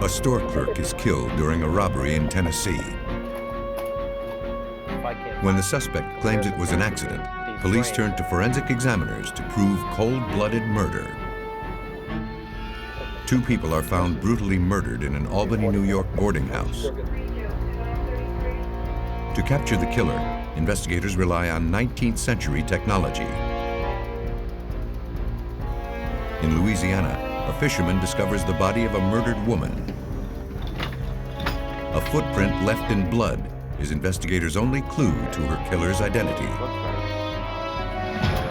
A store clerk is killed during a robbery in Tennessee. When the suspect claims it was an accident, police turn to forensic examiners to prove cold-blooded murder. 2 people are found brutally murdered in an Albany, New York boarding house. To capture the killer, investigators rely on 19th century technology. In Louisiana, a fisherman discovers the body of a murdered woman. A footprint left in blood is investigators' only clue to her killer's identity.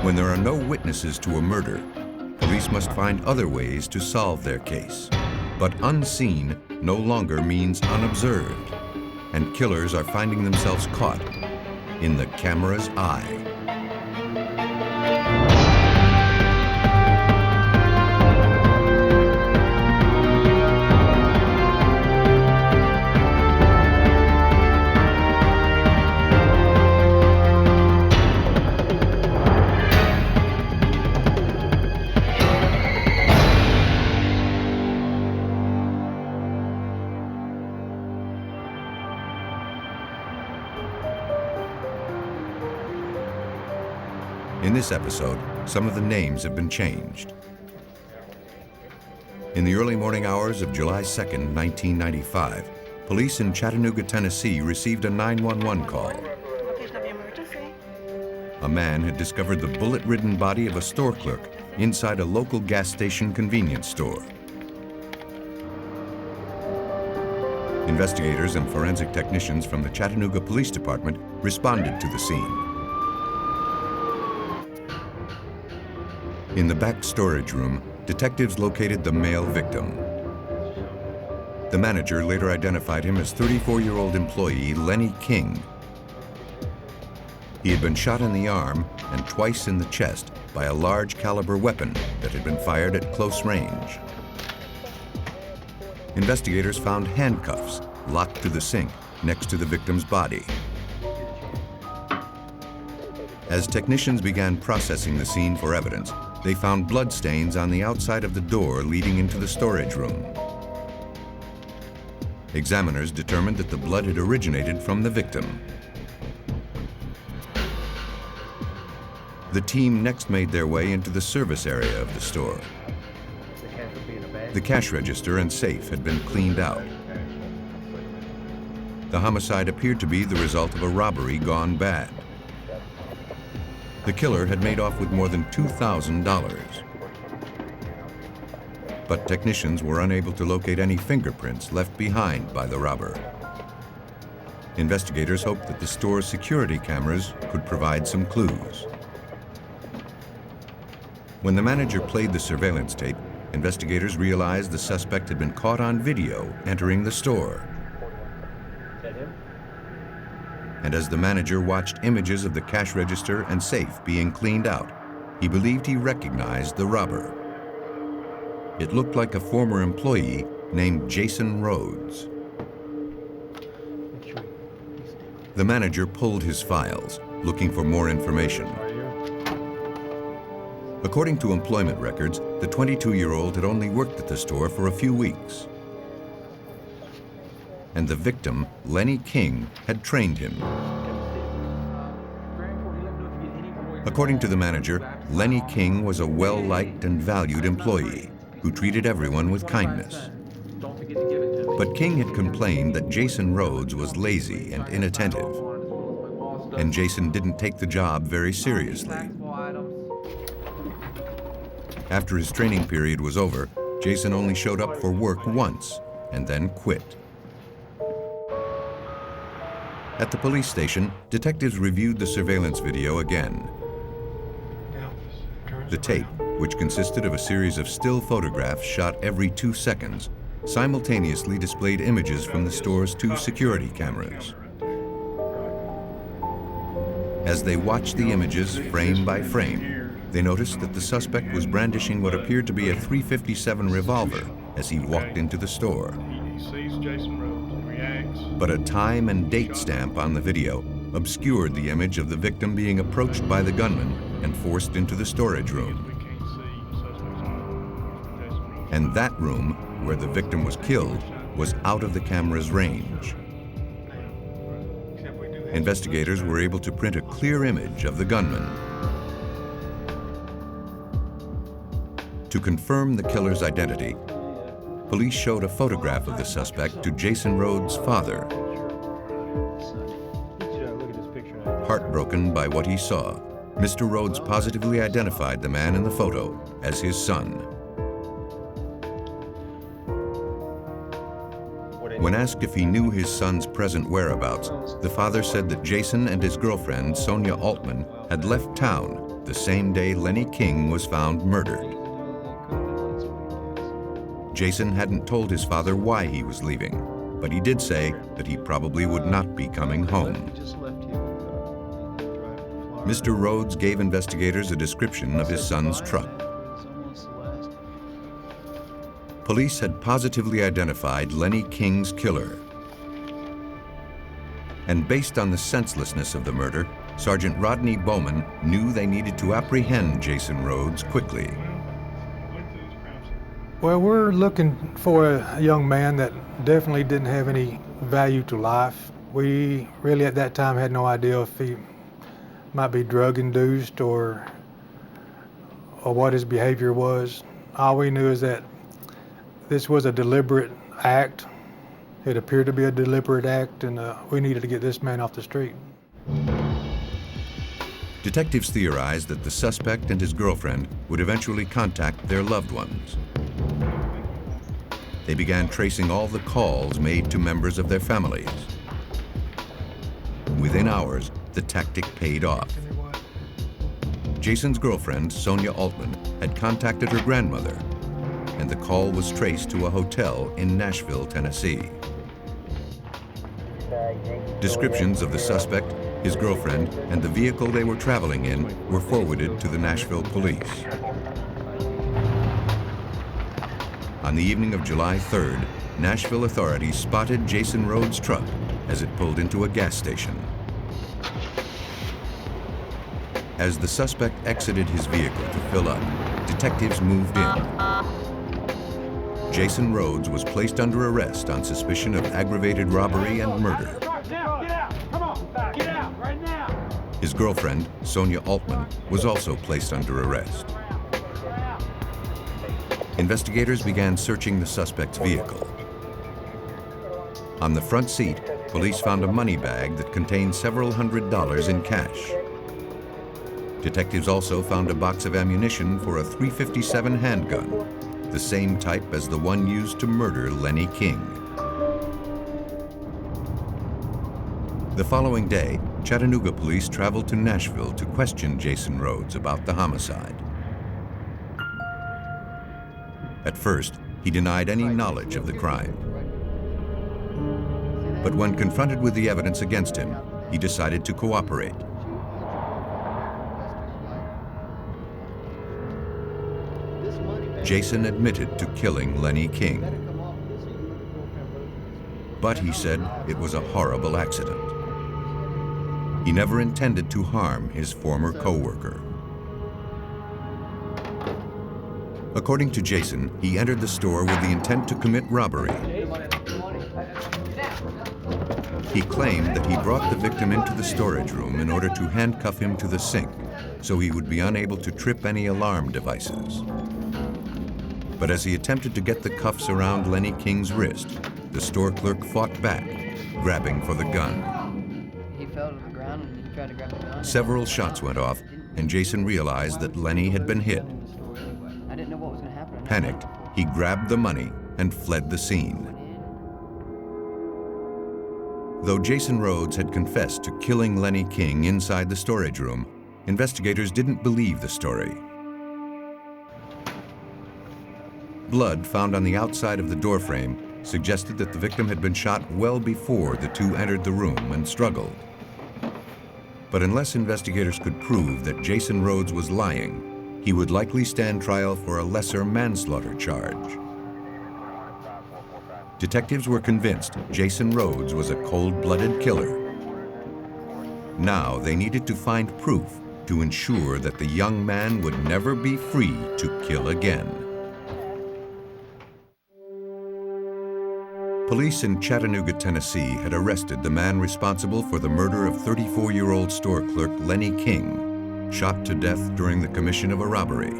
When there are no witnesses to a murder, police must find other ways to solve their case. But unseen no longer means unobserved, and killers are finding themselves caught in the camera's eye. In this episode, some of the names have been changed. In the early morning hours of July 2nd, 1995, police in Chattanooga, Tennessee received a 911 call. A man had discovered the bullet-ridden body of a store clerk inside a local gas station convenience store. Investigators and forensic technicians from the Chattanooga Police Department responded to the scene. In the back storage room, detectives located the male victim. The manager later identified him as 34-year-old employee Lenny King. He had been shot in the arm and twice in the chest by a large caliber weapon that had been fired at close range. Investigators found handcuffs locked to the sink next to the victim's body. As technicians began processing the scene for evidence, they found bloodstains on the outside of the door leading into the storage room. Examiners determined that the blood had originated from the victim. The team next made their way into the service area of the store. The cash register and safe had been cleaned out. The homicide appeared to be the result of a robbery gone bad. The killer had made off with more than $2,000. But technicians were unable to locate any fingerprints left behind by the robber. Investigators hoped that the store's security cameras could provide some clues. When the manager played the surveillance tape, investigators realized the suspect had been caught on video entering the store. And as the manager watched images of the cash register and safe being cleaned out, he believed he recognized the robber. It looked like a former employee named Jason Rhodes. The manager pulled his files, looking for more information. According to employment records, the 22-year-old had only worked at the store for a few weeks. And the victim, Lenny King, had trained him. According to the manager, Lenny King was a well-liked and valued employee who treated everyone with kindness. But King had complained that Jason Rhodes was lazy and inattentive, and Jason didn't take the job very seriously. After his training period was over, Jason only showed up for work once and then quit. At the police station, detectives reviewed the surveillance video again. The tape, which consisted of a series of still photographs shot every 2 seconds, simultaneously displayed images from the store's 2 security cameras. As they watched the images frame by frame, they noticed that the suspect was brandishing what appeared to be a .357 revolver as he walked into the store. But a time and date stamp on the video obscured the image of the victim being approached by the gunman and forced into the storage room. And that room, where the victim was killed, was out of the camera's range. Investigators were able to print a clear image of the gunman. To confirm the killer's identity, police showed a photograph of the suspect to Jason Rhodes' father. Heartbroken by what he saw, Mr. Rhodes positively identified the man in the photo as his son. When asked if he knew his son's present whereabouts, the father said that Jason and his girlfriend, Sonia Altman, had left town the same day Lenny King was found murdered. Jason hadn't told his father why he was leaving, but he did say that he probably would not be coming home. Mr. Rhodes gave investigators a description of his son's truck. Police had positively identified Lenny King's killer. And based on the senselessness of the murder, Sergeant Rodney Bowman knew they needed to apprehend Jason Rhodes quickly. Well, we're looking for a young man that definitely didn't have any value to life. We really at that time had no idea if he might be drug-induced or what his behavior was. All we knew is that this was a deliberate act. It appeared to be a deliberate act, and we needed to get this man off the street. Detectives theorized that the suspect and his girlfriend would eventually contact their loved ones. They began tracing all the calls made to members of their families. Within hours, the tactic paid off. Jason's girlfriend, Sonia Altman, had contacted her grandmother, and the call was traced to a hotel in Nashville, Tennessee. Descriptions of the suspect, his girlfriend, and the vehicle they were traveling in were forwarded to the Nashville police. On the evening of July 3rd, Nashville authorities spotted Jason Rhodes' truck as it pulled into a gas station. As the suspect exited his vehicle to fill up, detectives moved in. Jason Rhodes was placed under arrest on suspicion of aggravated robbery and murder. His girlfriend, Sonia Altman, was also placed under arrest. Investigators began searching the suspect's vehicle. On the front seat, police found a money bag that contained several $100s in cash. Detectives also found a box of ammunition for a .357 handgun, the same type as the one used to murder Lenny King. The following day, Chattanooga police traveled to Nashville to question Jason Rhodes about the homicide. At first, he denied any knowledge of the crime. But when confronted with the evidence against him, he decided to cooperate. Jason admitted to killing Lenny King. But he said it was a horrible accident. He never intended to harm his former co-worker. According to Jason, he entered the store with the intent to commit robbery. He claimed that he brought the victim into the storage room in order to handcuff him to the sink, so he would be unable to trip any alarm devices. But as he attempted to get the cuffs around Lenny King's wrist, the store clerk fought back, grabbing for the gun. He fell to the ground and he tried to grab the gun. Several shots went off, and Jason realized that Lenny had been hit. I didn't know what was going to happen. Panicked, he grabbed the money and fled the scene. Though Jason Rhodes had confessed to killing Lenny King inside the storage room, investigators didn't believe the story. Blood found on the outside of the doorframe suggested that the victim had been shot well before the two entered the room and struggled. But unless investigators could prove that Jason Rhodes was lying, he would likely stand trial for a lesser manslaughter charge. Detectives were convinced Jason Rhodes was a cold-blooded killer. Now they needed to find proof to ensure that the young man would never be free to kill again. Police in Chattanooga, Tennessee had arrested the man responsible for the murder of 34-year-old store clerk Lenny King, shot to death during the commission of a robbery.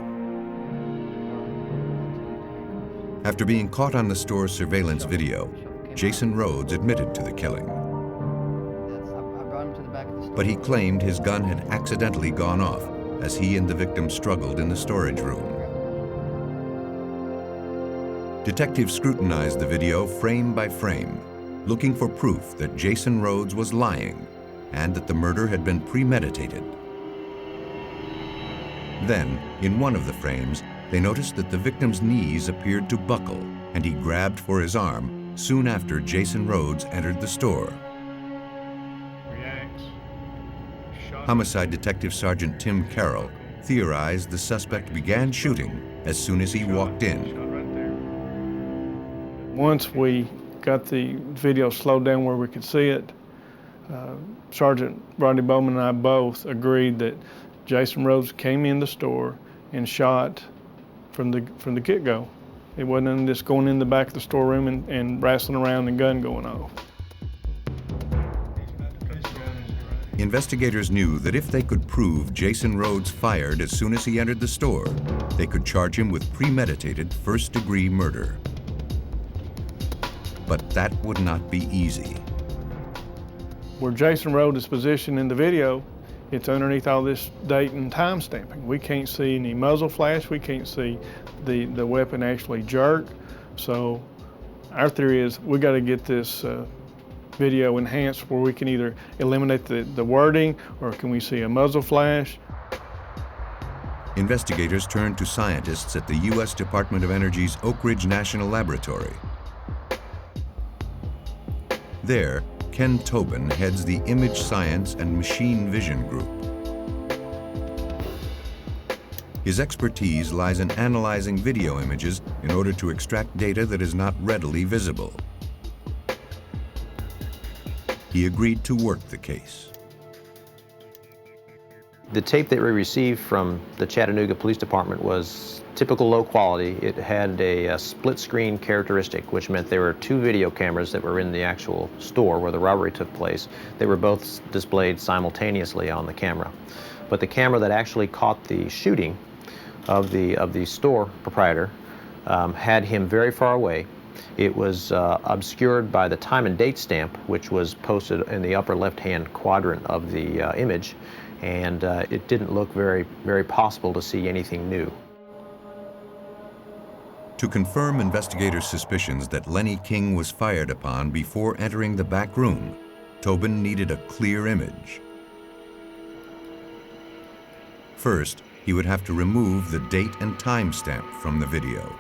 After being caught on the store's surveillance video, Jason Rhodes admitted to the killing. But he claimed his gun had accidentally gone off as he and the victim struggled in the storage room. Detectives scrutinized the video frame by frame, looking for proof that Jason Rhodes was lying and that the murder had been premeditated. Then, in one of the frames, they noticed that the victim's knees appeared to buckle, and he grabbed for his arm soon after Jason Rhodes entered the store. Homicide Detective Sergeant Tim Carroll theorized the suspect began shooting as soon as he walked in. Once we got the video slowed down where we could see it, Sergeant Rodney Bowman and I both agreed that Jason Rhodes came in the store and shot from the get-go. It wasn't just going in the back of the storeroom and wrestling around and gun going off. Investigators knew that if they could prove Jason Rhodes fired as soon as he entered the store, they could charge him with premeditated first-degree murder. But that would not be easy. Where Jason Rhodes is positioned in the video, it's underneath all this date and time stamping. We can't see any muzzle flash, we can't see the weapon actually jerk. So our theory is we got to get this video enhanced where we can either eliminate the wording or can we see a muzzle flash. Investigators turned to scientists at the U.S. Department of Energy's Oak Ridge National Laboratory. There, Ken Tobin heads the Image Science and Machine Vision Group. His expertise lies in analyzing video images in order to extract data that is not readily visible. He agreed to work the case. The tape that we received from the Chattanooga Police Department was typical low quality. It had a split screen characteristic, which meant there were two video cameras that were in the actual store where the robbery took place. They were both displayed simultaneously on the camera. But the camera that actually caught the shooting of the store proprietor had him very far away. It was obscured by the time and date stamp, which was posted in the upper left-hand quadrant of the image, and it didn't look very possible to see anything new. To confirm investigators' suspicions that Lenny King was fired upon before entering the back room, Tobin needed a clear image. First, he would have to remove the date and time stamp from the video.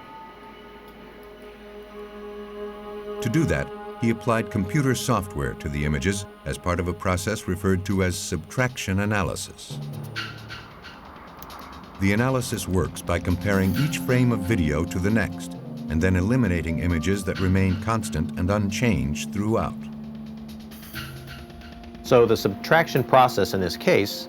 To do that, he applied computer software to the images as part of a process referred to as subtraction analysis. The analysis works by comparing each frame of video to the next, and then eliminating images that remain constant and unchanged throughout. So the subtraction process in this case,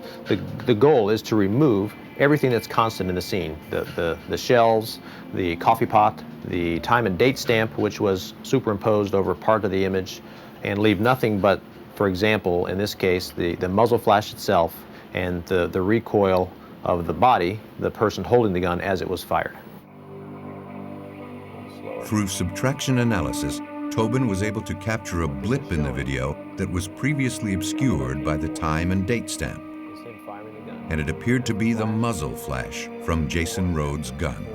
the goal is to remove everything that's constant in the scene. The shelves, the coffee pot, the time and date stamp, which was superimposed over part of the image, and leave nothing but, for example, in this case, the muzzle flash itself and the recoil of the body, the person holding the gun as it was fired. Through subtraction analysis, Tobin was able to capture a blip in the video that was previously obscured by the time and date stamp. And it appeared to be the muzzle flash from Jason Rhodes' gun.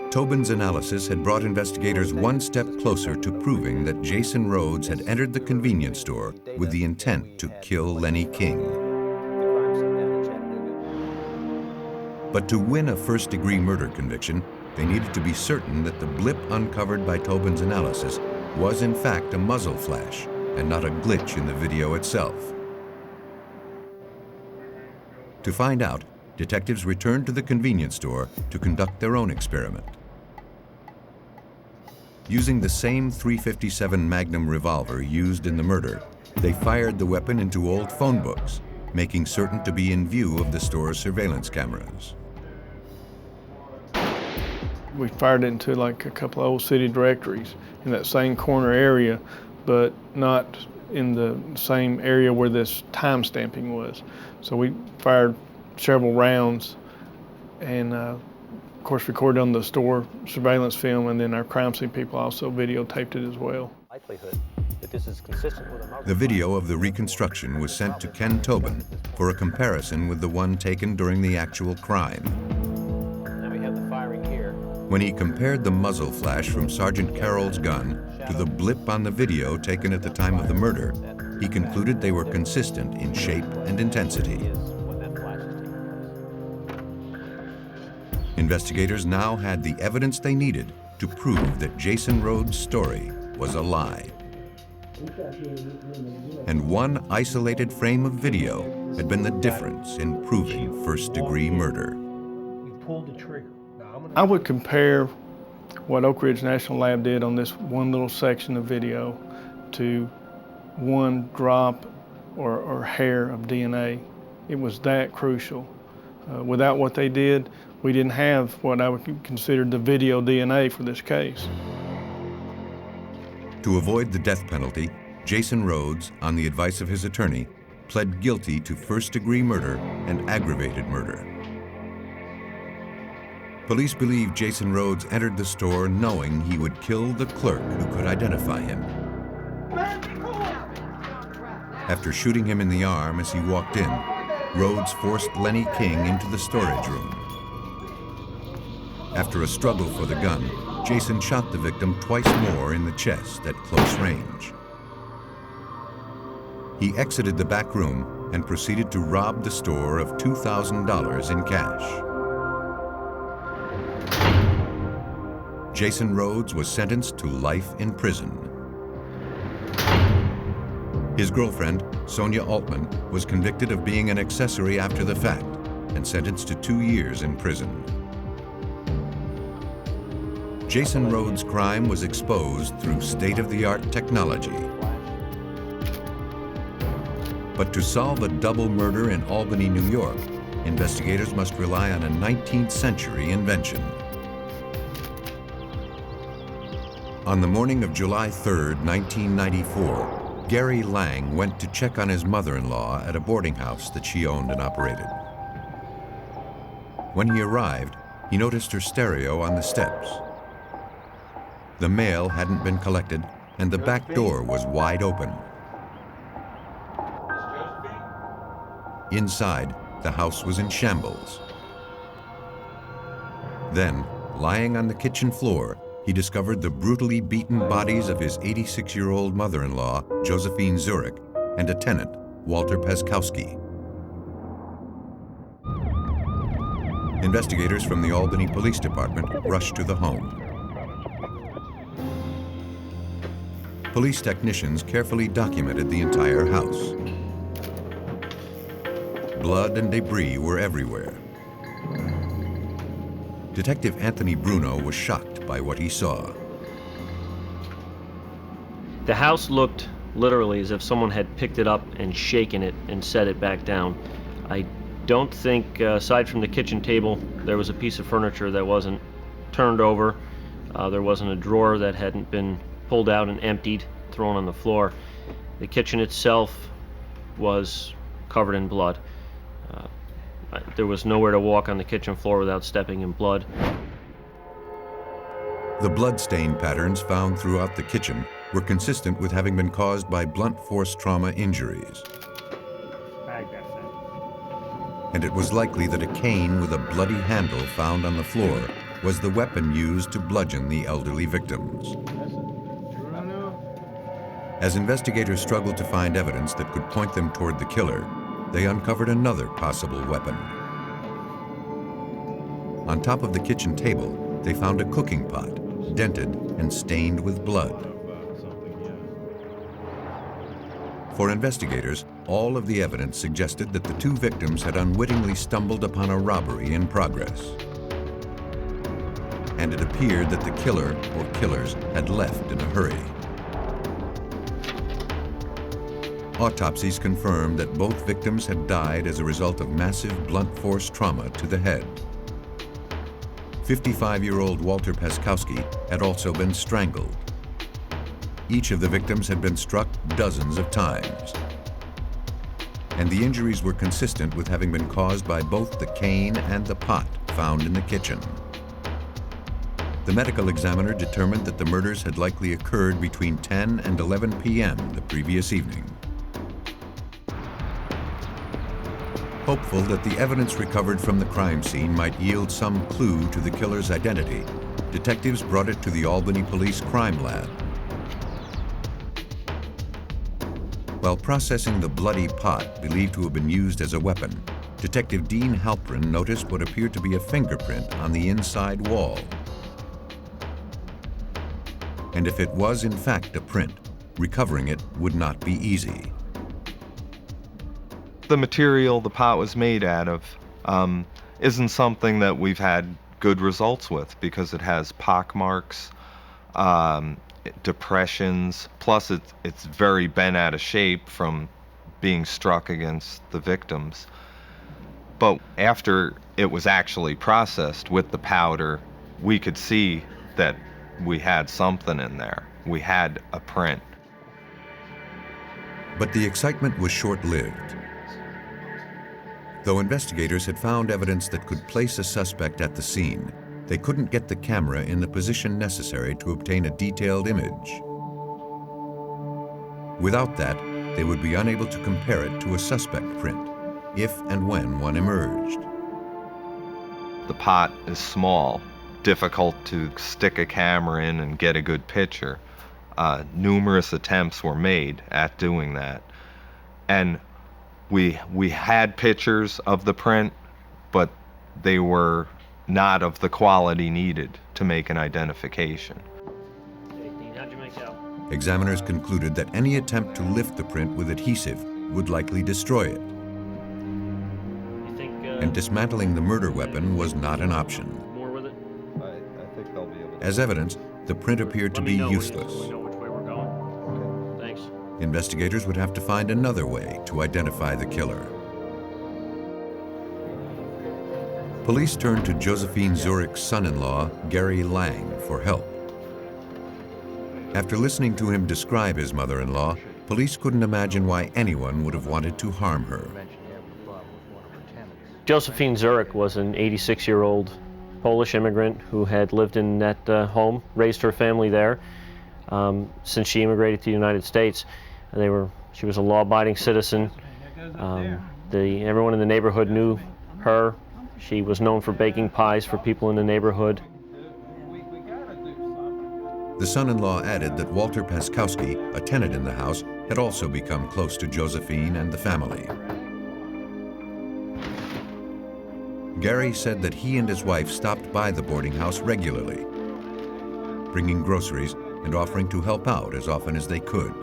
Tobin's analysis had brought investigators one step closer to proving that Jason Rhodes had entered the convenience store with the intent to kill Lenny King. But to win a first-degree murder conviction, they needed to be certain that the blip uncovered by Tobin's analysis was in fact a muzzle flash and not a glitch in the video itself. To find out, detectives returned to the convenience store to conduct their own experiment. Using the same .357 Magnum revolver used in the murder, they fired the weapon into old phone books, making certain to be in view of the store's surveillance cameras. We fired it into like a couple of old city directories in that same corner area, but not in the same area where this time stamping was. So we fired several rounds and of course recorded on the store surveillance film, and then our crime scene people also videotaped it as well. Likelihood that this is consistent with a The video of the reconstruction was sent to Ken Tobin for a comparison with the one taken during the actual crime. Now we have the firing here. When he compared the muzzle flash from Sergeant Carroll's gun to the blip on the video taken at the time of the murder, he concluded they were consistent in shape and intensity. When that flash is taking place. Investigators now had the evidence they needed to prove that Jason Rhodes' story was a lie. And one isolated frame of video had been the difference in proving first-degree murder. You pulled the trigger. I would compare what Oak Ridge National Lab did on this one little section of video to one drop or hair of DNA. It was that crucial. Without what they did, we didn't have what I would consider the video DNA for this case. To avoid the death penalty, Jason Rhodes, on the advice of his attorney, pled guilty to first-degree murder and aggravated murder. Police believe Jason Rhodes entered the store knowing he would kill the clerk who could identify him. After shooting him in the arm as he walked in, Rhodes forced Lenny King into the storage room. After a struggle for the gun, Jason shot the victim twice more in the chest at close range. He exited the back room and proceeded to rob the store of $2,000 in cash. Jason Rhodes was sentenced to life in prison. His girlfriend, Sonia Altman, was convicted of being an accessory after the fact and sentenced to 2 years in prison. Jason Rhodes' crime was exposed through state-of-the-art technology. But to solve a double murder in Albany, New York, investigators must rely on a 19th century invention. On the morning of July 3rd, 1994, Gary Lang went to check on his mother-in-law at a boarding house that she owned and operated. When he arrived, he noticed her stereo on the steps. The mail hadn't been collected, and the back door was wide open. Inside, the house was in shambles. Then, lying on the kitchen floor, he discovered the brutally beaten bodies of his 86-year-old mother-in-law, Josephine Zurich, and a tenant, Walter Peskowski. Investigators from the Albany Police Department rushed to the home. Police technicians carefully documented the entire house. Blood and debris were everywhere. Detective Anthony Bruno was shocked by what he saw. The house looked literally as if someone had picked it up and shaken it and set it back down. I don't think, aside from the kitchen table, there was a piece of furniture that wasn't turned over. There wasn't a drawer that hadn't been pulled out and emptied, thrown on the floor. The kitchen itself was covered in blood. There was nowhere to walk on the kitchen floor without stepping in blood. The blood stain patterns found throughout the kitchen were consistent with having been caused by blunt force trauma injuries. And it was likely that a cane with a bloody handle found on the floor was the weapon used to bludgeon the elderly victims. As investigators struggled to find evidence that could point them toward the killer, they uncovered another possible weapon. On top of the kitchen table, they found a cooking pot, dented and stained with blood. For investigators, all of the evidence suggested that the two victims had unwittingly stumbled upon a robbery in progress. And it appeared that the killer or killers had left in a hurry. Autopsies confirmed that both victims had died as a result of massive blunt force trauma to the head. 55-year-old Walter Peskowski had also been strangled. Each of the victims had been struck dozens of times, and the injuries were consistent with having been caused by both the cane and the pot found in the kitchen. The medical examiner determined that the murders had likely occurred between 10 and 11 p.m. the previous evening. Hopeful that the evidence recovered from the crime scene might yield some clue to the killer's identity, detectives brought it to the Albany Police Crime Lab. While processing the bloody pot believed to have been used as a weapon, Detective Dean Halprin noticed what appeared to be a fingerprint on the inside wall. And if it was in fact a print, recovering it would not be easy. The material the pot was made out of isn't something that we've had good results with because it has pockmarks, depressions, plus it's very bent out of shape from being struck against the victims. But after it was actually processed with the powder, we could see that we had something in there. We had a print. But the excitement was short-lived. Though investigators had found evidence that could place a suspect at the scene, they couldn't get the camera in the position necessary to obtain a detailed image. Without that, they would be unable to compare it to a suspect print, if and when one emerged. The pot is small, difficult to stick a camera in and get a good picture. Numerous attempts were made at doing that. And we had pictures of the print, but they were not of the quality needed to make an identification. How'd you make out? Examiners concluded that any attempt to lift the print with adhesive would likely destroy it. You think, And dismantling the murder weapon was not an option. more with it? I think they'll be able to. As evidence, the print appeared to Let be me know useless. when you know which way we're going. Thanks. Investigators would have to find another way to identify the killer. Police turned to Josephine Zurich's son-in-law, Gary Lang, for help. After listening to him describe his mother-in-law, police couldn't imagine why anyone would have wanted to harm her. Josephine Zurich was an 86-year-old Polish immigrant who had lived in that home, raised her family there since she immigrated to the United States. She was a law-abiding citizen. Everyone in the neighborhood knew her. She was known for baking pies for people in the neighborhood. The son-in-law added that Walter Peskowski, a tenant in the house, had also become close to Josephine and the family. Gary said that he and his wife stopped by the boarding house regularly, bringing groceries and offering to help out as often as they could.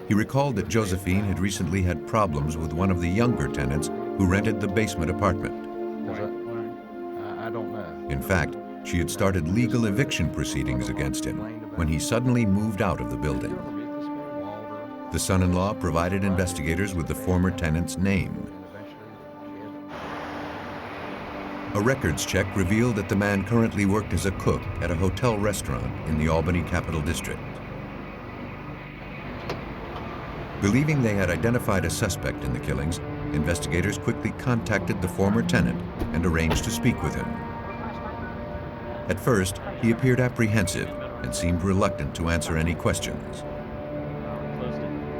He recalled that Josephine had recently had problems with one of the younger tenants who rented the basement apartment. I don't know. In fact, she had started legal eviction proceedings against him when he suddenly moved out of the building. The son-in-law provided investigators with the former tenant's name. A records check revealed that the man currently worked as a cook at a hotel restaurant in the Albany Capital District. Believing they had identified a suspect in the killings, investigators quickly contacted the former tenant and arranged to speak with him. At first, he appeared apprehensive and seemed reluctant to answer any questions.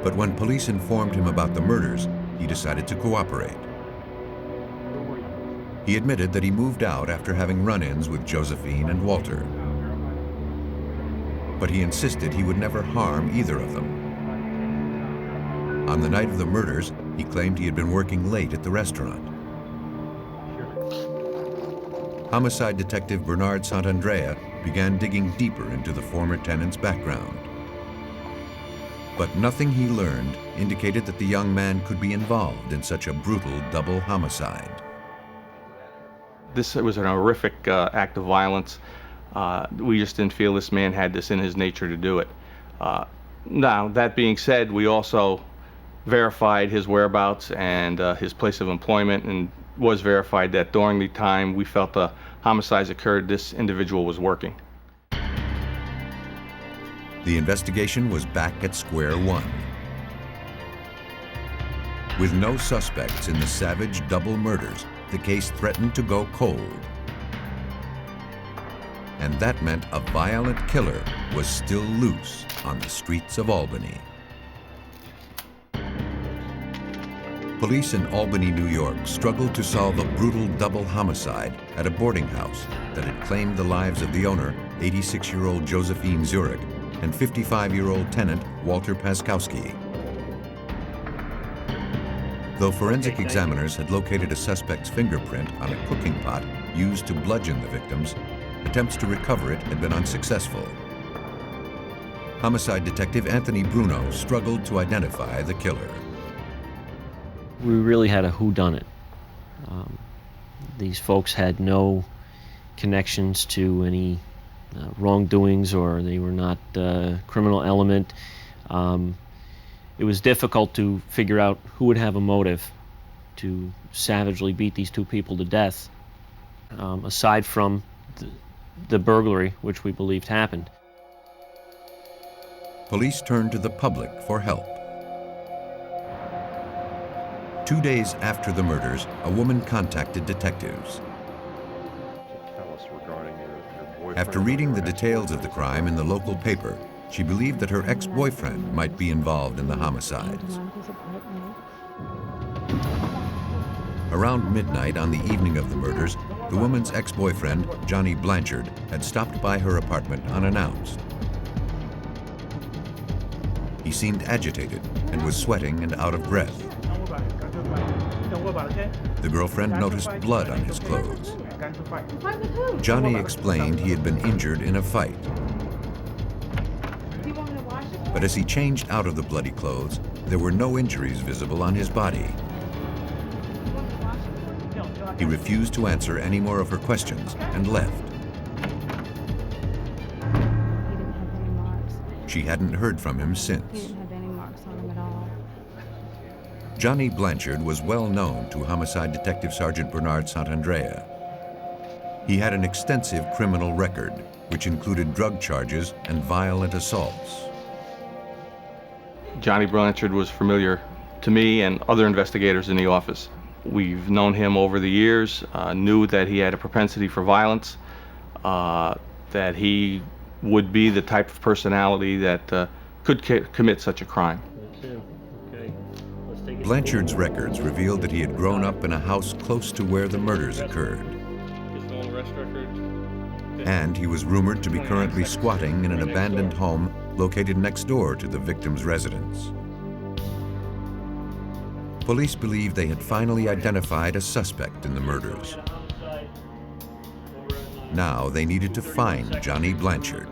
But when police informed him about the murders, he decided to cooperate. He admitted that he moved out after having run-ins with Josephine and Walter. But he insisted he would never harm either of them. On the night of the murders, he claimed he had been working late at the restaurant. Homicide detective Bernard Santandrea began digging deeper into the former tenant's background. But nothing he learned indicated that the young man could be involved in such a brutal double homicide. This was an horrific act of violence. We just didn't feel this man had this in his nature to do it. Now, that being said, we also verified his whereabouts and his place of employment, and was verified that during the time we felt the homicides occurred, this individual was working. The investigation was back at square one. With no suspects in the savage double murders, the case threatened to go cold. And that meant a violent killer was still loose on the streets of Albany. Police in Albany, New York struggled to solve a brutal double homicide at a boarding house that had claimed the lives of the owner, 86-year-old Josephine Zurich, and 55-year-old tenant Walter Paskowski. Though forensic examiners had located a suspect's fingerprint on a cooking pot used to bludgeon the victims, attempts to recover it had been unsuccessful. Homicide detective Anthony Bruno struggled to identify the killer. We really had a whodunit. These folks had no connections to any wrongdoings, or they were not a criminal element. It was difficult to figure out who would have a motive to savagely beat these two people to death, aside from the burglary, which we believed happened. Police turned to the public for help. 2 days after the murders, a woman contacted detectives. After reading the details of the crime in the local paper, she believed that her ex-boyfriend might be involved in the homicides. Around midnight on the evening of the murders, the woman's ex-boyfriend, Johnny Blanchard, had stopped by her apartment unannounced. He seemed agitated and was sweating and out of breath. The girlfriend noticed blood on his clothes. Johnny explained he had been injured in a fight. But as he changed out of the bloody clothes, there were no injuries visible on his body. He refused to answer any more of her questions and left. She hadn't heard from him since. Johnny Blanchard was well known to Homicide Detective Sergeant Bernard Santandrea. He had an extensive criminal record, which included drug charges and violent assaults. Johnny Blanchard was familiar to me and other investigators in the office. We've known him over the years, knew that he had a propensity for violence, that he would be the type of personality that could commit such a crime. Blanchard's records revealed that he had grown up in a house close to where the murders occurred. And he was rumored to be currently squatting in an abandoned home located next door to the victim's residence. Police believed they had finally identified a suspect in the murders. Now they needed to find Johnny Blanchard.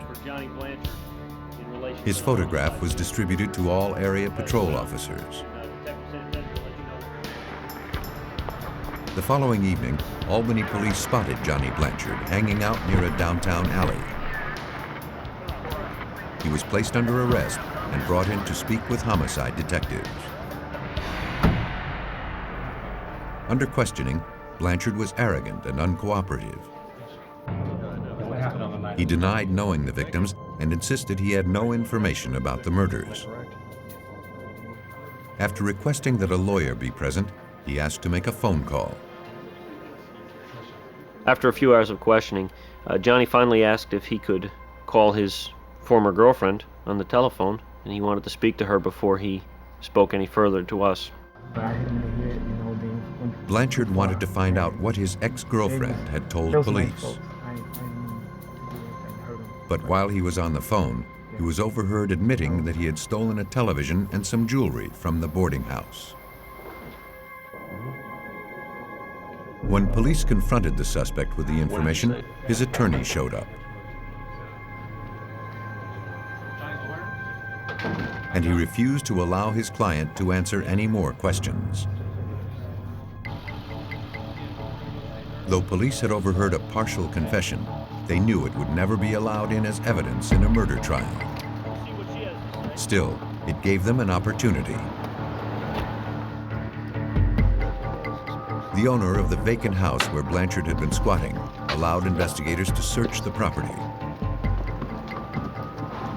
His photograph was distributed to all area patrol officers. The following evening, Albany police spotted Johnny Blanchard hanging out near a downtown alley. He was placed under arrest and brought in to speak with homicide detectives. Under questioning, Blanchard was arrogant and uncooperative. He denied knowing the victims and insisted he had no information about the murders. After requesting that a lawyer be present, he asked to make a phone call. After a few hours of questioning, Johnny finally asked if he could call his former girlfriend on the telephone, and he wanted to speak to her before he spoke any further to us. Blanchard wanted to find out what his ex-girlfriend had told police. But while he was on the phone, he was overheard admitting that he had stolen a television and some jewelry from the boarding house. When police confronted the suspect with the information, his attorney showed up. And he refused to allow his client to answer any more questions. Though police had overheard a partial confession, they knew it would never be allowed in as evidence in a murder trial. Still, it gave them an opportunity. The owner of the vacant house where Blanchard had been squatting allowed investigators to search the property.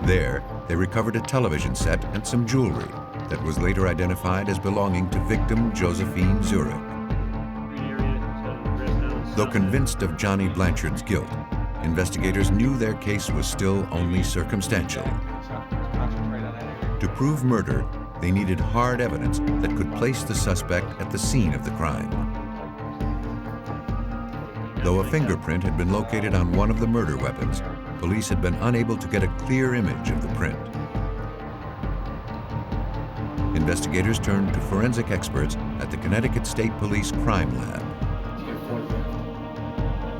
There, they recovered a television set and some jewelry that was later identified as belonging to victim Josephine Zurich. Though convinced of Johnny Blanchard's guilt, investigators knew their case was still only circumstantial. To prove murder, they needed hard evidence that could place the suspect at the scene of the crime. Though a fingerprint had been located on one of the murder weapons, police had been unable to get a clear image of the print. Investigators turned to forensic experts at the Connecticut State Police Crime Lab.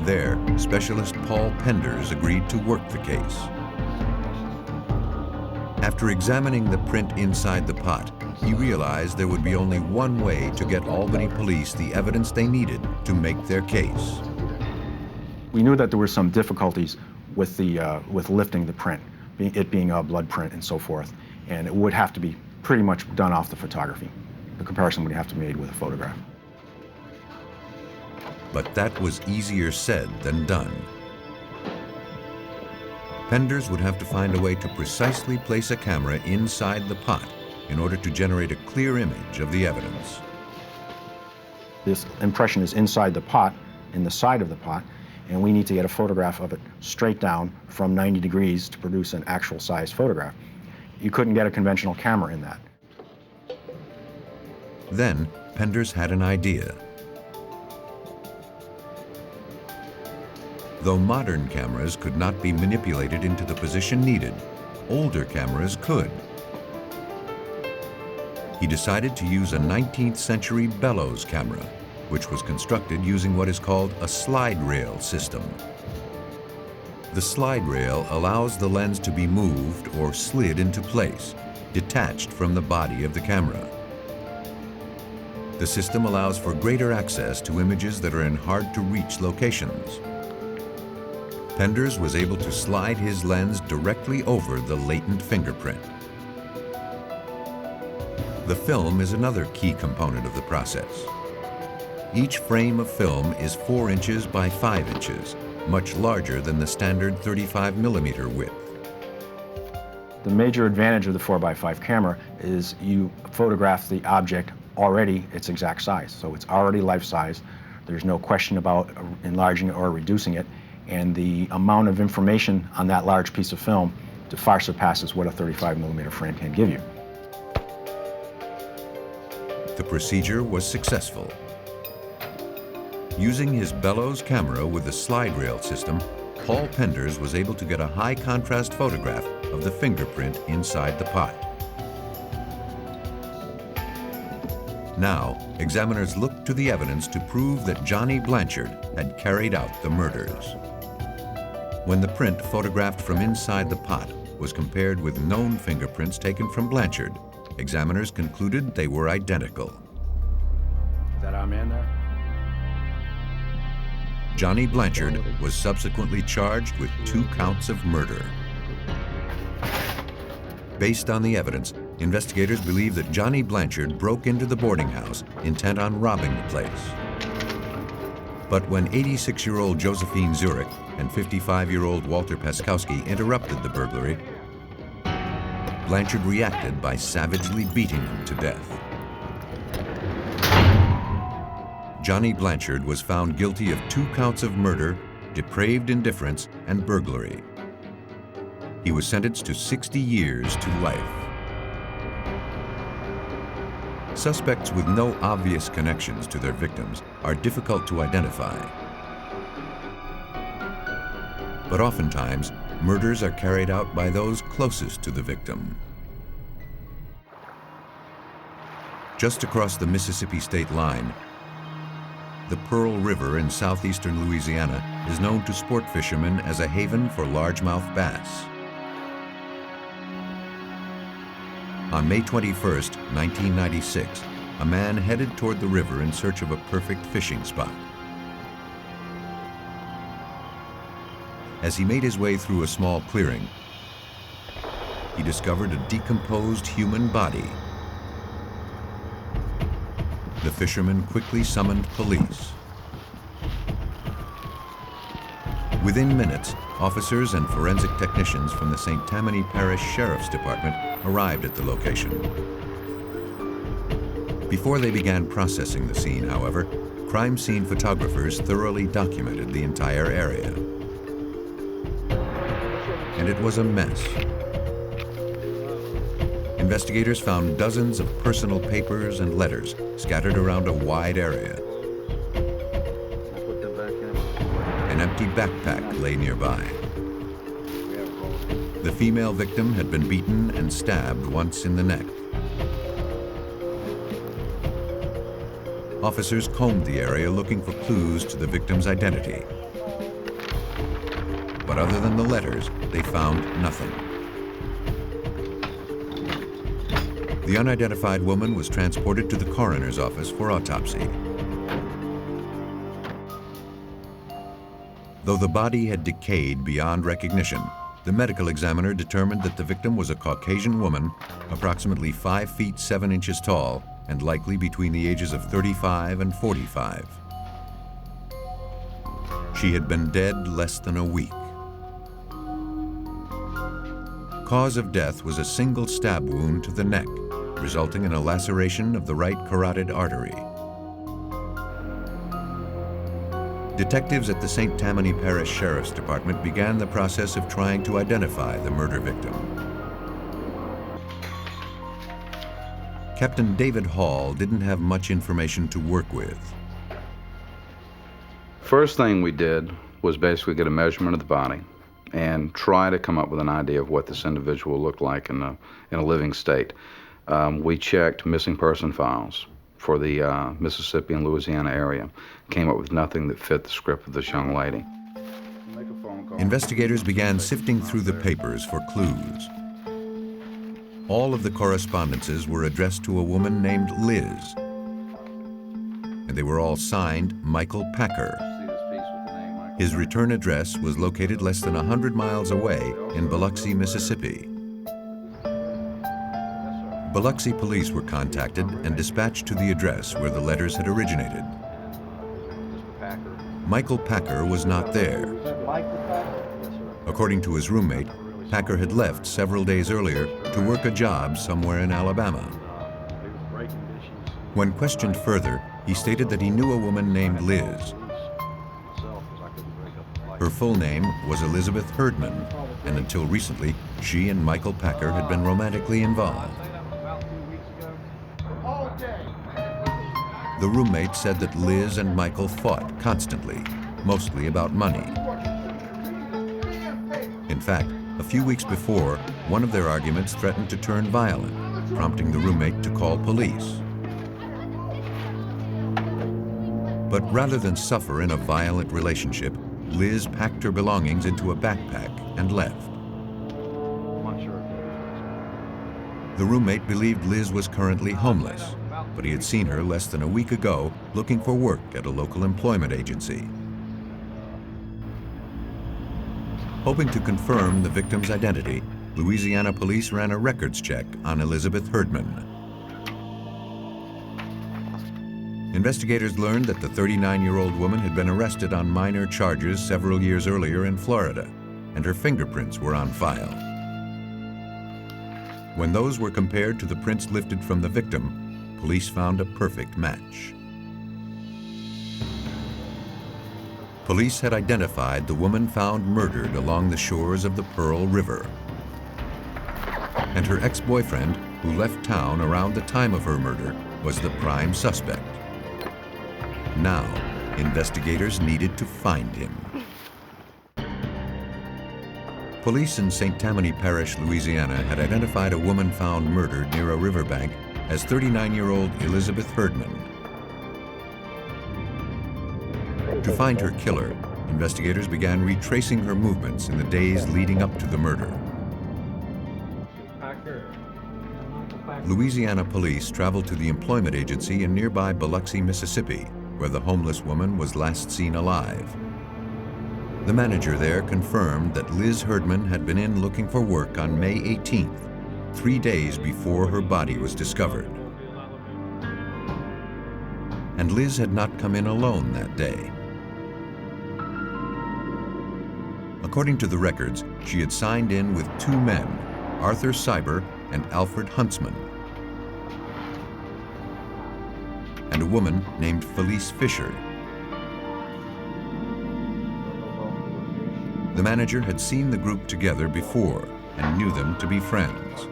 There, specialist Paul Penders agreed to work the case. After examining the print inside the pot, he realized there would be only one way to get Albany police the evidence they needed to make their case. We knew that there were some difficulties with lifting the print, it being a blood print and so forth, and it would have to be pretty much done off the photography. The comparison would have to be made with a photograph. But that was easier said than done. Penders would have to find a way to precisely place a camera inside the pot in order to generate a clear image of the evidence. This impression is inside the pot, in the side of the pot, and we need to get a photograph of it straight down from 90 degrees to produce an actual size photograph. You couldn't get a conventional camera in that. Then, Penders had an idea. Though modern cameras could not be manipulated into the position needed, older cameras could. He decided to use a 19th century bellows camera, which was constructed using what is called a slide rail system. The slide rail allows the lens to be moved or slid into place, detached from the body of the camera. The system allows for greater access to images that are in hard-to-reach locations. Penders was able to slide his lens directly over the latent fingerprint. The film is another key component of the process. Each frame of film is 4 inches by 5 inches, much larger than the standard 35mm width. The major advantage of the 4x5 camera is you photograph the object already its exact size. So it's already life size. There's no question about enlarging it or reducing it. And the amount of information on that large piece of film far surpasses what a 35mm frame can give you. The procedure was successful. Using his bellows camera with the slide rail system, Paul Penders was able to get a high-contrast photograph of the fingerprint inside the pot. Now, examiners looked to the evidence to prove that Johnny Blanchard had carried out the murders. When the print photographed from inside the pot was compared with known fingerprints taken from Blanchard, examiners concluded they were identical. Is that our man there? Johnny Blanchard was subsequently charged with 2 counts of murder. Based on the evidence, investigators believe that Johnny Blanchard broke into the boarding house intent on robbing the place. But when 86-year-old Josephine Zurich and 55-year-old Walter Paskowski interrupted the burglary, Blanchard reacted by savagely beating them to death. Johnny Blanchard was found guilty of 2 counts of murder, depraved indifference, and burglary. He was sentenced to 60 years to life. Suspects with no obvious connections to their victims are difficult to identify. But oftentimes, murders are carried out by those closest to the victim. Just across the Mississippi state line, the Pearl River in southeastern Louisiana is known to sport fishermen as a haven for largemouth bass. On May 21, 1996, a man headed toward the river in search of a perfect fishing spot. As he made his way through a small clearing, he discovered a decomposed human body. the fishermen quickly summoned police. Within minutes, officers and forensic technicians from the St. Tammany Parish Sheriff's Department arrived at the location. Before they began processing the scene, however, crime scene photographers thoroughly documented the entire area. And it was a mess. Investigators found dozens of personal papers and letters scattered around a wide area. An empty backpack lay nearby. The female victim had been beaten and stabbed once in the neck. Officers combed the area looking for clues to the victim's identity. But other than the letters, they found nothing. The unidentified woman was transported to the coroner's office for autopsy. Though the body had decayed beyond recognition, the medical examiner determined that the victim was a Caucasian woman, approximately 5 feet 7 inches tall, and likely between the ages of 35 and 45. She had been dead less than a week. Cause of death was a single stab wound to the neck, resulting in a laceration of the right carotid artery. Detectives at the St. Tammany Parish Sheriff's Department began the process of trying to identify the murder victim. Captain David Hall didn't have much information to work with. First thing we did was basically get a measurement of the body and try to come up with an idea of what this individual looked like in a living state. We checked missing person files for the Mississippi and Louisiana area. Came up with nothing that fit the script of this young lady. Investigators began sifting through the papers for clues. All of the correspondences were addressed to a woman named Liz, and they were all signed Michael Packer. His return address was located less than 100 miles away in Biloxi, Mississippi. Biloxi police were contacted and dispatched to the address where the letters had originated. Michael Packer was not there. According to his roommate, Packer had left several days earlier to work a job somewhere in Alabama. When questioned further, he stated that he knew a woman named Liz. Her full name was Elizabeth Herdman, and until recently, she and Michael Packer had been romantically involved. The roommate said that Liz and Michael fought constantly, mostly about money. In fact, a few weeks before, one of their arguments threatened to turn violent, prompting the roommate to call police. But rather than suffer in a violent relationship, Liz packed her belongings into a backpack and left. The roommate believed Liz was currently homeless, but he had seen her less than a week ago looking for work at a local employment agency. Hoping to confirm the victim's identity, Louisiana police ran a records check on Elizabeth Herdman. Investigators learned that the 39-year-old woman had been arrested on minor charges several years earlier in Florida, and her fingerprints were on file. When those were compared to the prints lifted from the victim, police found a perfect match. Police had identified the woman found murdered along the shores of the Pearl River. And her ex-boyfriend, who left town around the time of her murder, was the prime suspect. Now, investigators needed to find him. Police in St. Tammany Parish, Louisiana, had identified a woman found murdered near a riverbank as 39-year-old Elizabeth Herdman. To find her killer, investigators began retracing her movements in the days leading up to the murder. Louisiana police traveled to the employment agency in nearby Biloxi, Mississippi, where the homeless woman was last seen alive. The manager there confirmed that Liz Herdman had been in looking for work on May 18th, 3 days before her body was discovered. and Liz had not come in alone that day. According to the records, she had signed in with two men, Arthur Cyber and Alfred Huntsman, and a woman named Felice Fisher. The manager had seen the group together before and knew them to be friends.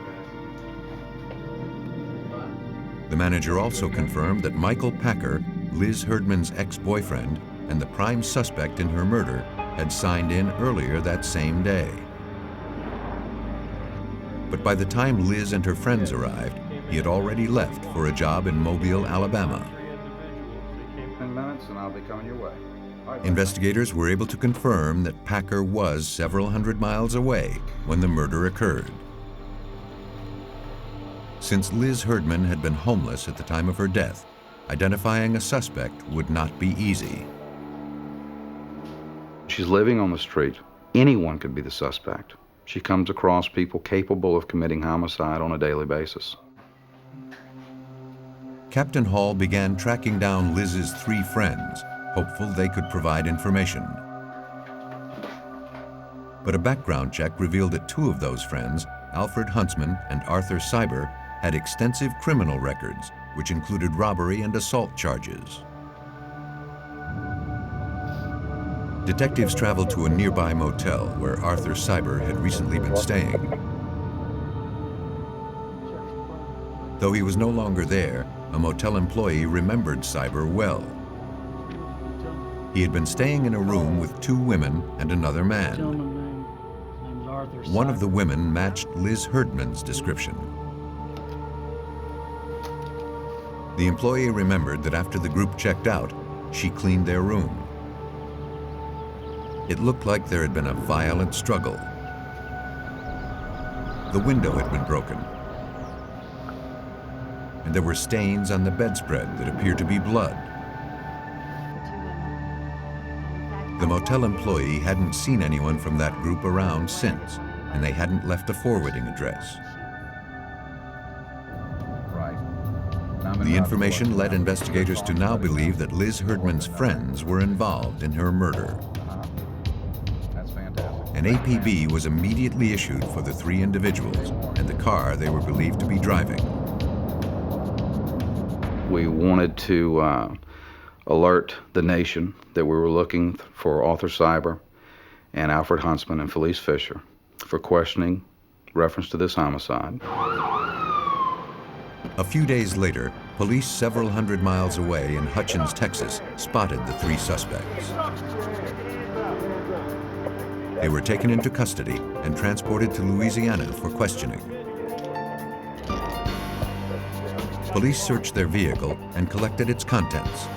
The manager also confirmed that Michael Packer, Liz Herdman's ex-boyfriend and the prime suspect in her murder, had signed in earlier that same day. But by the time Liz and her friends arrived, he had already left for a job in Mobile, Alabama. 10 minutes and I'll be coming your way. Investigators were able to confirm that Packer was several hundred miles away when the murder occurred. Since Liz Herdman had been homeless at the time of her death, identifying a suspect would not be easy. She's living on the street. Anyone could be the suspect. She comes across people capable of committing homicide on a daily basis. Captain Hall began tracking down Liz's three friends, hopeful they could provide information. But a background check revealed that two of those friends, Alfred Huntsman and Arthur Cyber, had extensive criminal records, which included robbery and assault charges. Detectives traveled to a nearby motel where Arthur Cyber had recently been staying. Though he was no longer there, a motel employee remembered Cyber well. He had been staying in a room with two women and another man. One of the women matched Liz Herdman's description. The employee remembered that after the group checked out, she cleaned their room. It looked like there had been a violent struggle. The window had been broken, and there were stains on the bedspread that appeared to be blood. The motel employee hadn't seen anyone from that group around since, and they hadn't left a forwarding address. The information led investigators to now believe that Liz Herdman's friends were involved in her murder. An APB was immediately issued for the three individuals and the car they were believed to be driving. We wanted to alert the nation that we were looking for Arthur Cyber and Alfred Huntsman and Felice Fisher for questioning reference to this homicide. A few days later, police several hundred miles away in Hutchins, Texas, spotted the three suspects. They were taken into custody and transported to Louisiana for questioning. Police searched their vehicle and collected its contents,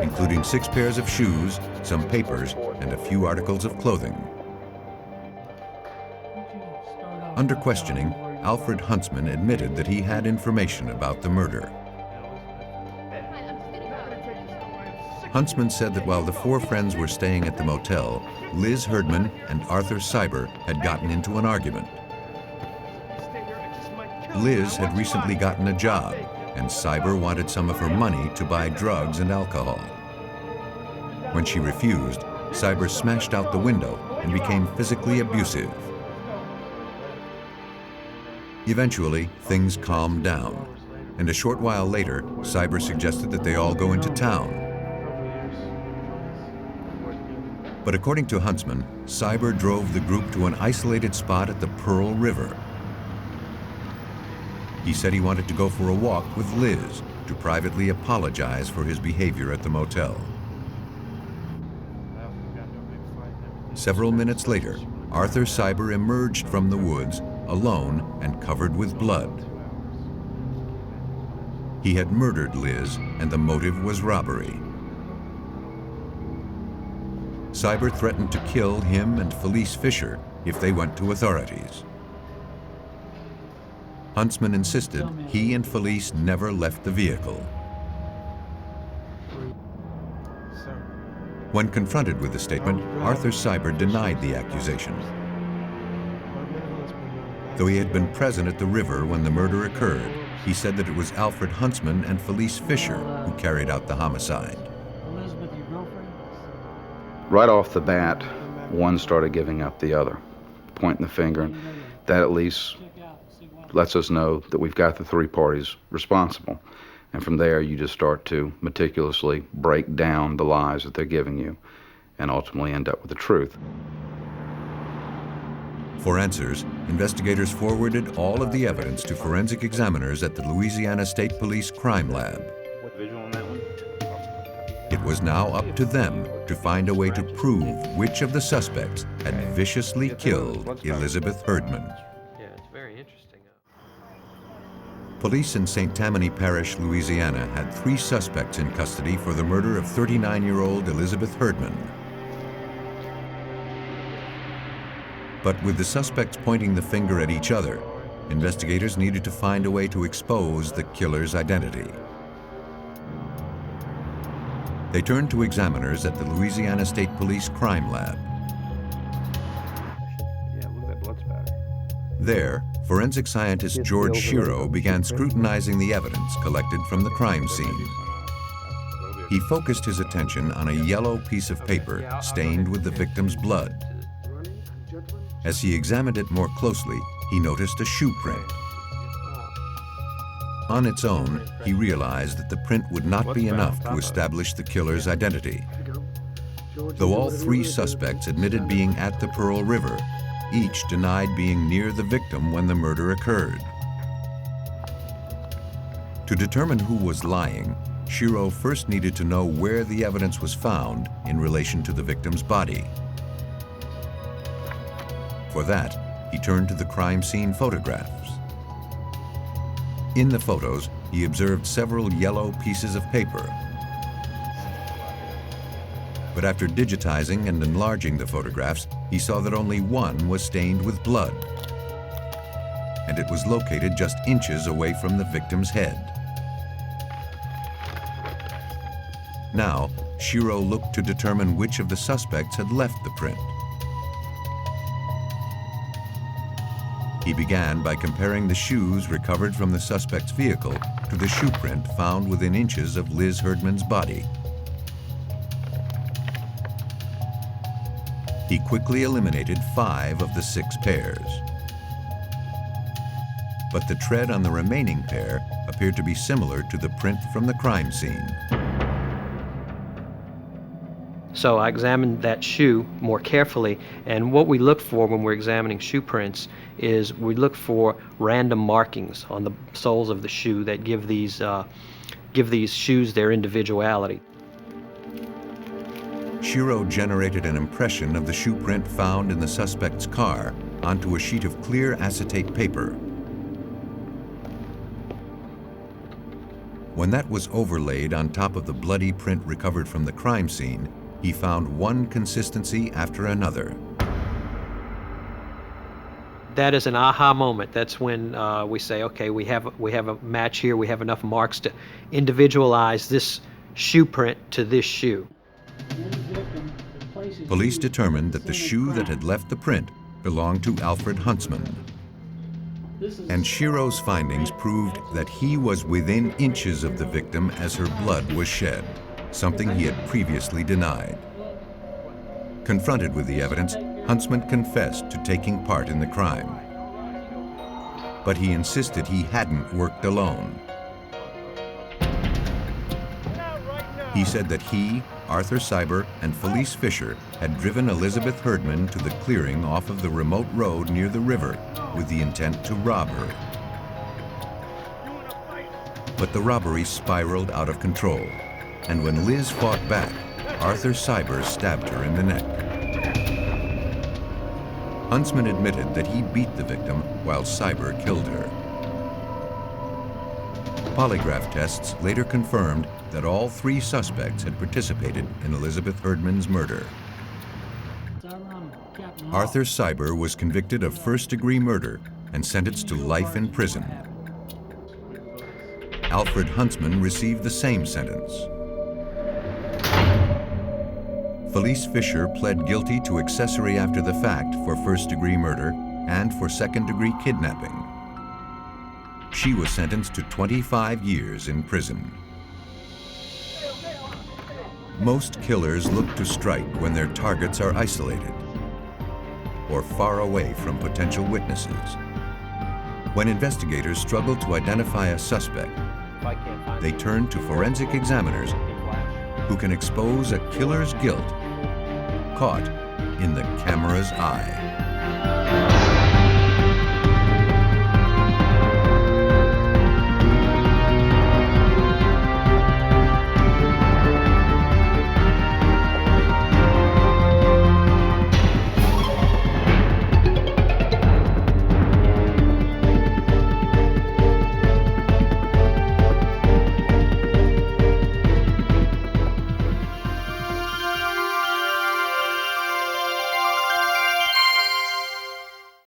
including 6 pairs of shoes, some papers, and a few articles of clothing. Under questioning, Alfred Huntsman admitted that he had information about the murder. Huntsman said that while the 4 friends were staying at the motel, Liz Herdman and Arthur Cyber had gotten into an argument. Liz had recently gotten a job, and Cyber wanted some of her money to buy drugs and alcohol. When she refused, Cyber smashed out the window and became physically abusive. Eventually, things calmed down, and a short while later, Cyber suggested that they all go into town. But according to Huntsman, Cyber drove the group to an isolated spot at the Pearl River. He said he wanted to go for a walk with Liz to privately apologize for his behavior at the motel. Several minutes later, Arthur Cyber emerged from the woods, alone and covered with blood. He had murdered Liz, and the motive was robbery. Cyber threatened to kill him and Felice Fisher if they went to authorities. Huntsman insisted he and Felice never left the vehicle. When confronted with the statement, Arthur Cyber denied the accusation. Though he had been present at the river when the murder occurred, He said that it was Alfred Huntsman and Felice Fisher who carried out the homicide. Elizabeth, your girlfriend? Right off the bat, one started giving up the other, pointing the finger. That at least lets us know that we've got the three parties responsible. And from there, you just start to meticulously break down the lies that they're giving you and ultimately end up with the truth. For answers, investigators forwarded all of the evidence to forensic examiners at the Louisiana State Police Crime Lab. It was now up to them to find a way to prove which of the suspects had viciously killed Elizabeth Herdman. Yeah, it's very interesting. Police in St. Tammany Parish, Louisiana, had 3 suspects in custody for the murder of 39-year-old Elizabeth Herdman. But with the suspects pointing the finger at each other, investigators needed to find a way to expose the killer's identity. They turned to examiners at the Louisiana State Police Crime Lab. There, forensic scientist George Shiro began scrutinizing the evidence collected from the crime scene. He focused his attention on a yellow piece of paper stained with the victim's blood. As he examined it more closely, he noticed a shoe print. On its own, he realized that the print would not be enough to establish the killer's identity. Though all 3 suspects admitted being at the Pearl River, each denied being near the victim when the murder occurred. To determine who was lying, Shiro first needed to know where the evidence was found in relation to the victim's body. For that, he turned to the crime scene photographs. In the photos, he observed several yellow pieces of paper. But after digitizing and enlarging the photographs, he saw that only one was stained with blood, and it was located just inches away from the victim's head. Now, Shiro looked to determine which of the suspects had left the print. He began by comparing the shoes recovered from the suspect's vehicle to the shoe print found within inches of Liz Herdman's body. He quickly eliminated 5 of the 6 pairs. But the tread on the remaining pair appeared to be similar to the print from the crime scene. So I examined that shoe more carefully, and what we look for when we're examining shoe prints is we look for random markings on the soles of the shoe that give these shoes their individuality. Shiro generated an impression of the shoe print found in the suspect's car onto a sheet of clear acetate paper. When that was overlaid on top of the bloody print recovered from the crime scene, he found one consistency after another. That is an aha moment. That's when we say, okay, we have a match here. We have enough marks to individualize this shoe print to this shoe. Police determined that the shoe that had left the print belonged to Alfred Huntsman. And Shiro's findings proved that he was within inches of the victim as her blood was shed, something he had previously denied. Confronted with the evidence, Huntsman confessed to taking part in the crime. But he insisted he hadn't worked alone. He said that he, Arthur Cyber, and Felice Fisher had driven Elizabeth Herdman to the clearing off of the remote road near the river with the intent to rob her. But the robbery spiraled out of control, and when Liz fought back, Arthur Cyber stabbed her in the neck. Huntsman admitted that he beat the victim while Cyber killed her. Polygraph tests later confirmed that all 3 suspects had participated in Elizabeth Herdman's murder. Arthur Cyber was convicted of first-degree murder and sentenced to life in prison. Alfred Huntsman received the same sentence. Felice Fisher pled guilty to accessory after the fact for first-degree murder and for second-degree kidnapping. She was sentenced to 25 years in prison. Most killers look to strike when their targets are isolated or far away from potential witnesses. When investigators struggle to identify a suspect, they turn to forensic examiners who can expose a killer's guilt caught in the camera's eye.